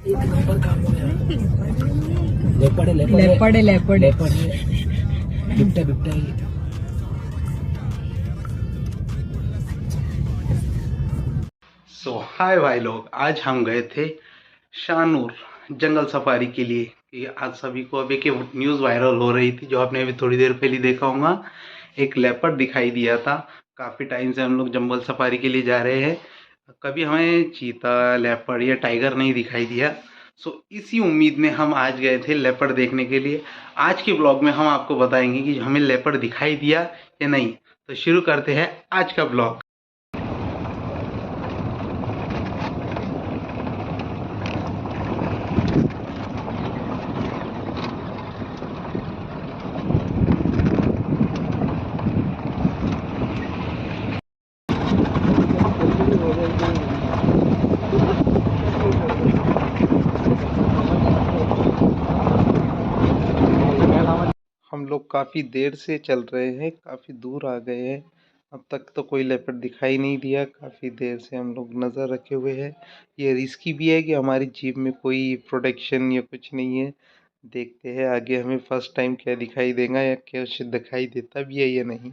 एक नंबर काम हो गया। लेपर्ड है, लेपर्ड है, लेपर्ड है, लेपर्ड है। लेपर्ड है, बिबटा बिबटा है ये। हाय भाई लोग, आज हम गए थे शाहनूर जंगल सफारी के लिए। कि आज सभी को अभी की न्यूज़ वायरल हो रही थी, जो आपने अभी थोड़ी देर पहले देखा होगा। एक लेपर्ड दिखाई दिया था। काफ़ी टाइम से हम लोग जंगल सफारी के लिए जा रहे हैं, कभी हमें चीता, लेपर्ड या टाइगर नहीं दिखाई दिया। इसी उम्मीद में हम आज गए थे लेपर्ड देखने के लिए। आज के ब्लॉग में हम आपको बताएंगे कि हमें लेपर्ड दिखाई दिया या नहीं। तो शुरू करते हैं आज का ब्लॉग। हम लोग काफ़ी देर से चल रहे हैं, काफ़ी दूर आ गए हैं। अब तक तो कोई लेपर्ड दिखाई नहीं दिया। काफ़ी देर से हम लोग नज़र रखे हुए हैं। ये रिस्की भी है कि हमारी जीप में कोई प्रोटेक्शन या कुछ नहीं है। देखते हैं आगे हमें फर्स्ट टाइम क्या दिखाई देगा, या कुछ दिखाई देता भी है या नहीं।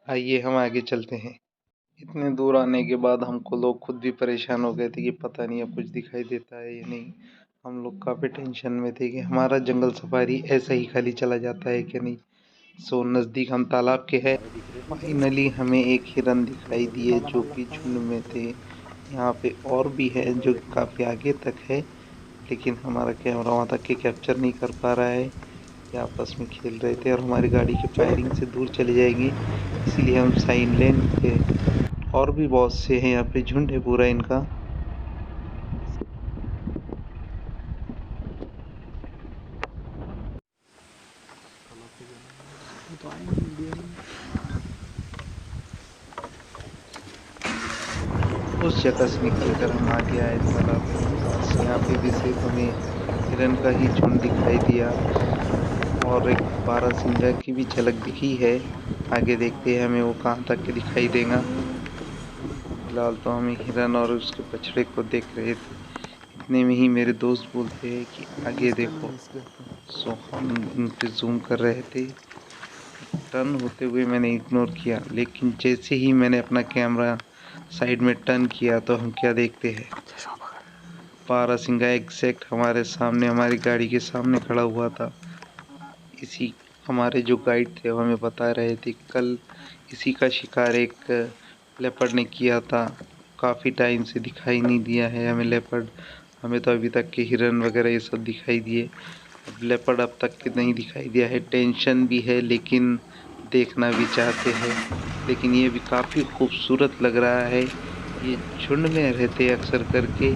आइए हम आगे चलते हैं। इतने दूर आने के बाद हमको लोग खुद भी परेशान हो गए थे कि पता नहीं अब कुछ दिखाई देता है या नहीं। हम लोग काफ़ी टेंशन में थे कि हमारा जंगल सफारी ऐसा ही खाली चला जाता है कि नहीं। नज़दीक हम तालाब के है। फाइनली हमें एक हिरन दिखाई दिए जो कि झुंड में थे। यहाँ पे और भी है जो काफ़ी आगे तक है, लेकिन हमारा कैमरा वहाँ तक के कैप्चर नहीं कर पा रहा है। ये आपस में खेल रहे थे और हमारी गाड़ी की फायरिंग से दूर चले जाएंगे, इसीलिए हम साइन लेन थे। और भी बहुत से हैं, यहाँ पे झुंड है पूरा इनका। उस जगह से निकलकर हम आगे आए तालाब के पास। यहाँ पे भी सिर्फ हमें हिरन का ही झुंड दिखाई दिया और एक बारहसिंगा की भी झलक दिखी है। आगे देखते हैं हमें वो कहाँ तक के दिखाई देगा। फिलहाल तो हमें हिरन और उसके बछड़े को देख रहे थे। इतने में ही मेरे दोस्त बोलते हैं कि आगे देखो। हम उन पे जूम कर रहे थे। टर्न होते हुए मैंने इग्नोर किया, लेकिन जैसे ही मैंने अपना कैमरा साइड में टर्न किया तो हम क्या देखते हैं, बारहसिंगा एग्जैक्ट हमारे सामने, हमारी गाड़ी के सामने खड़ा हुआ था। इसी हमारे जो गाइड थे वो हमें बता रहे थे कल इसी का शिकार एक लेपर्ड ने किया था। काफ़ी टाइम से दिखाई नहीं दिया है हमें लेपर्ड। हमें तो अभी तक के हिरन वगैरह ये सब दिखाई दिए, अब लेपर्ड अब तक के नहीं दिखाई दिया है। टेंशन भी है, लेकिन देखना भी चाहते हैं। लेकिन ये भी काफ़ी खूबसूरत लग रहा है। ये झुंड में रहते अक्सर करके।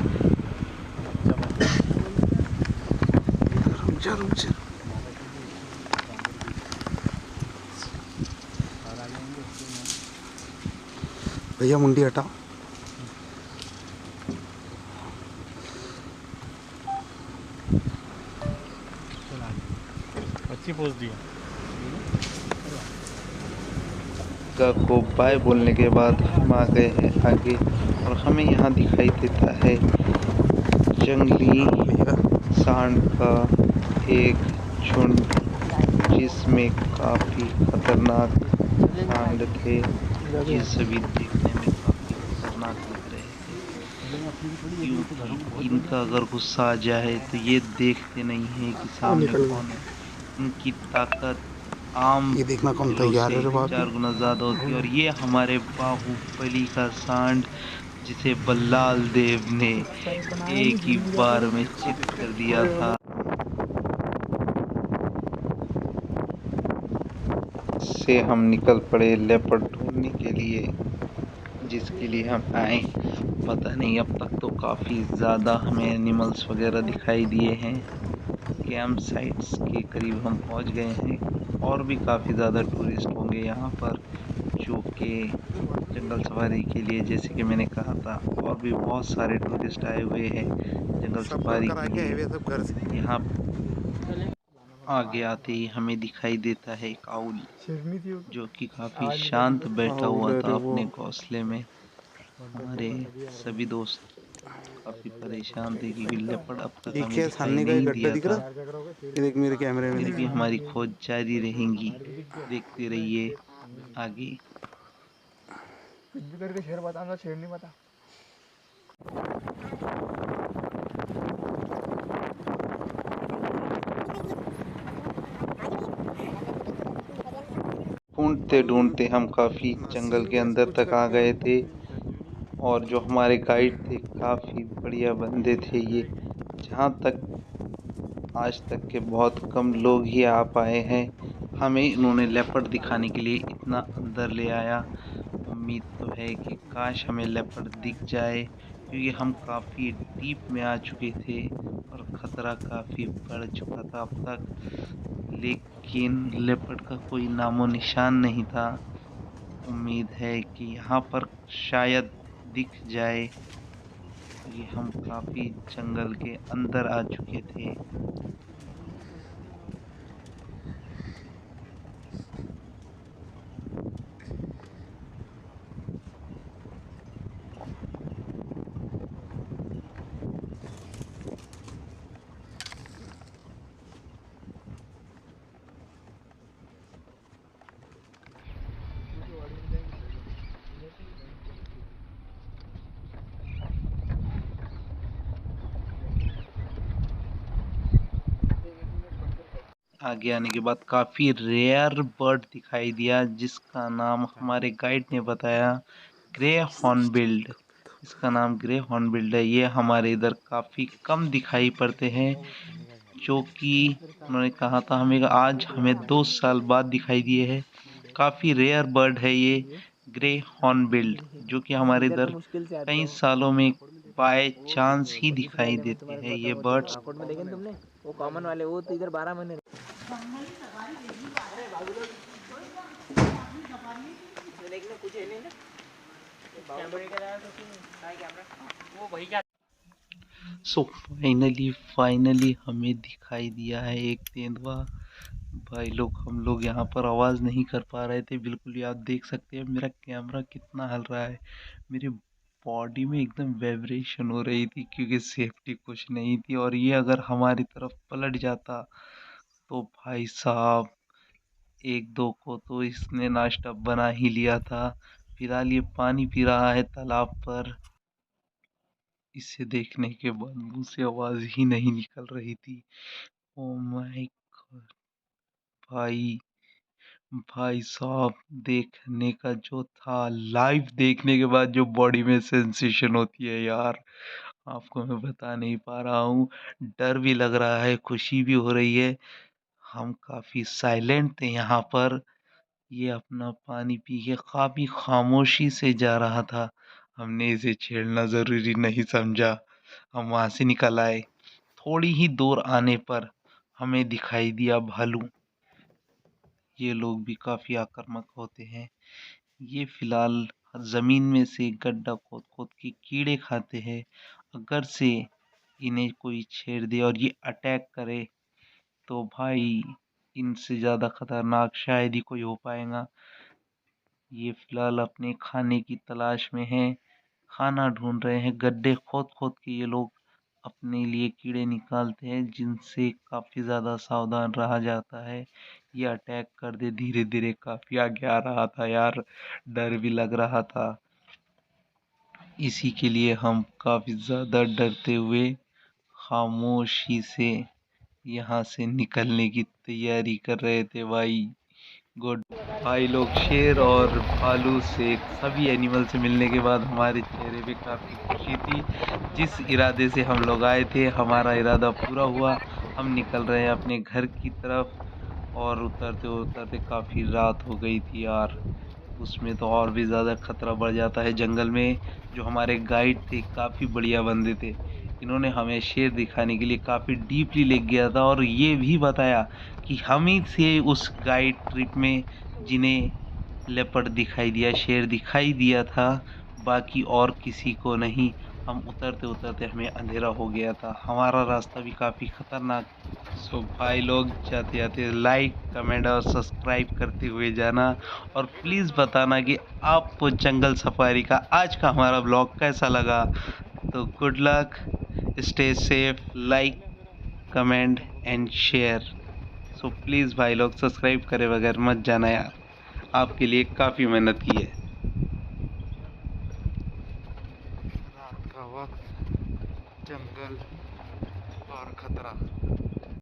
भैया मुंडी हटाओ। अच्छी पोज दी को बाय बोलने के बाद हम आ गए हैं आगे, और हमें यहाँ दिखाई देता है जंगली सांड का एक झुंड, जिसमें काफ़ी खतरनाक सांड थे। ये सभी देखने में काफ़ी खतरनाक लग रहे थे, क्योंकि इनका अगर गुस्सा आ जाए तो ये देखते नहीं है कि सामने कौन है। इनकी ताकत आम ये देखना कौन बिल्लों तैयार से है रे बाप। 4 गुना ज़्यादा होती है। और ये हमारे बाहुबली का सांड, जिसे बल्लाल देव ने एक ही बार में चित कर दिया था, से हम निकल पड़े लेपर्ड ढूंढने के लिए, जिसके लिए हम आए। पता नहीं, अब तक तो काफ़ी ज़्यादा हमें एनिमल्स वगैरह दिखाई दिए हैं। कैंप साइट्स के करीब हम पहुंच गए हैं, और भी काफ़ी ज़्यादा टूरिस्ट होंगे यहाँ पर, जो कि जंगल सफारी के लिए, जैसे कि मैंने कहा था, और भी बहुत सारे टूरिस्ट आए हुए हैं जंगल सफारी के लिए। यहाँ आगे आते ही हमें दिखाई देता है एक आउल, जो कि काफ़ी शांत बैठा हुआ था अपने घोंसले में। हमारे सभी दोस्त काफी परेशान थे क्योंकि लेपर्ड अब तक हमें देखिए दिखाई सामने का नहीं एक गड्ढा दिया दिख था। रहा, ये देख मेरे कैमरे में फिर दिख भी रहा। हमारी खोज जारी रहेंगी, देखते रहिए आगे। कुछ भी करके शेर बताऊंगा, शेर नहीं बता। ढूंढते ढूंढते हम काफी जंगल के अंदर तक आ गए थे और जो हमारे गाइड थे काफी बढ़िया बंदे थे ये। जहाँ तक आज तक के बहुत कम लोग ही आ पाए हैं। हमें इन्होंने लेपर्ड दिखाने के लिए इतना अंदर ले आया। उम्मीद तो है कि काश हमें लेपर्ड दिख जाए क्योंकि हम काफ़ी डीप में आ चुके थे और ख़तरा काफ़ी बढ़ चुका था अब तक, लेकिन लेपर्ड का कोई नामो निशान नहीं था। उम्मीद है कि यहाँ पर शायद दिख जाए क्योंकि हम काफ़ी जंगल के अंदर आ चुके थे। आगे आने के बाद काफ़ी रेयर बर्ड दिखाई दिया जिसका नाम हमारे गाइड ने बताया ग्रे हॉर्नबिल्ड। इसका नाम ग्रे हॉर्नबिल्ड है। ये हमारे इधर काफ़ी कम दिखाई पड़ते हैं, जो कि उन्होंने कहा था आज हमें 2 साल बाद दिखाई दिए है। काफ़ी रेयर बर्ड है ये ग्रे हॉर्नबिल्ड, जो कि हमारे इधर कई सालों में बाय चांस ही दिखाई देते हैं ये बर्ड्स। में देखे तुमने वो कॉमन वाले, वो तो इधर 12 महीने देखने कुछ है नहीं ना। कैमरे का तो कैमरा वो वही क्या। सो फाइनली हमें दिखाई दिया है एक तेंदुआ। भाई लोग, हम लोग यहाँ पर आवाज़ नहीं कर पा रहे थे बिल्कुल भी। आप देख सकते हैं मेरा कैमरा कितना हल रहा है। मेरी बॉडी में एकदम वाइब्रेशन हो रही थी क्योंकि सेफ्टी कुछ नहीं थी और ये अगर हमारी तरफ पलट जाता तो भाई साहब एक दो को तो इसने नाश्ता बना ही लिया था। फिलहाल ये पानी पी रहा है तालाब पर। इसे देखने के बाद मुंह से आवाज ही नहीं निकल रही थी। ओ माय गॉड भाई, भाई साहब देखने का जो था, लाइव देखने के बाद जो बॉडी में सेंसेशन होती है यार, आपको मैं बता नहीं पा रहा हूँ। डर भी लग रहा है, खुशी भी हो रही है। हम काफी साइलेंट थे यहाँ पर। ये अपना पानी पी के काफी खामोशी से जा रहा था। हमने इसे छेड़ना जरूरी नहीं समझा। हम वहां से निकल आए। थोड़ी ही दूर आने पर हमें दिखाई दिया भालू। ये लोग भी काफी आक्रामक होते हैं। ये फिलहाल जमीन में से गड्ढा खोद खोद के कीड़े खाते हैं। अगर से इन्हें कोई छेड़ दे और ये अटैक करे तो भाई इनसे ज्यादा खतरनाक शायद ही कोई हो पाएगा। ये फिलहाल अपने खाने की तलाश में हैं, खाना ढूंढ रहे हैं। गड्ढे खोद खोद के ये लोग अपने लिए कीड़े निकालते हैं जिनसे काफी ज्यादा सावधान रहा जाता है। ये अटैक कर दे धीरे धीरे। काफी आगे आ रहा था यार, डर भी लग रहा था। इसी के लिए हम काफी ज्यादा डरते हुए खामोशी से यहाँ से निकलने की तैयारी कर रहे थे भाई। गुड भाई लोग, शेर और भालू से सभी एनिमल से मिलने के बाद हमारे चेहरे पे काफ़ी खुशी थी। जिस इरादे से हम लोग आए थे हमारा इरादा पूरा हुआ। हम निकल रहे हैं अपने घर की तरफ और उतरते उतरते काफ़ी रात हो गई थी यार। उसमें तो और भी ज़्यादा खतरा बढ़ जाता है जंगल में। जो हमारे गाइड थे काफ़ी बढ़िया बंदे थे। इन्होंने हमें शेर दिखाने के लिए काफ़ी डीपली ले गया था और ये भी बताया कि हम ही थे उस गाइड ट्रिप में जिन्हें लेपर्ड दिखाई दिया, शेर दिखाई दिया था, बाकी और किसी को नहीं। हम उतरते उतरते हमें अंधेरा हो गया था। हमारा रास्ता भी काफ़ी खतरनाक। सो भाई लोग, जाते जाते लाइक कमेंट और सब्सक्राइब करते हुए जाना और प्लीज़ बताना कि आपको जंगल सफारी का आज का हमारा ब्लॉग कैसा लगा। तो good luck, stay safe, like comment and share. So please भाई लोग सब्सक्राइब करे बगैर मत जाना यार, आपके लिए काफ़ी मेहनत की है। रात का वक्त, जंगल और खतरा।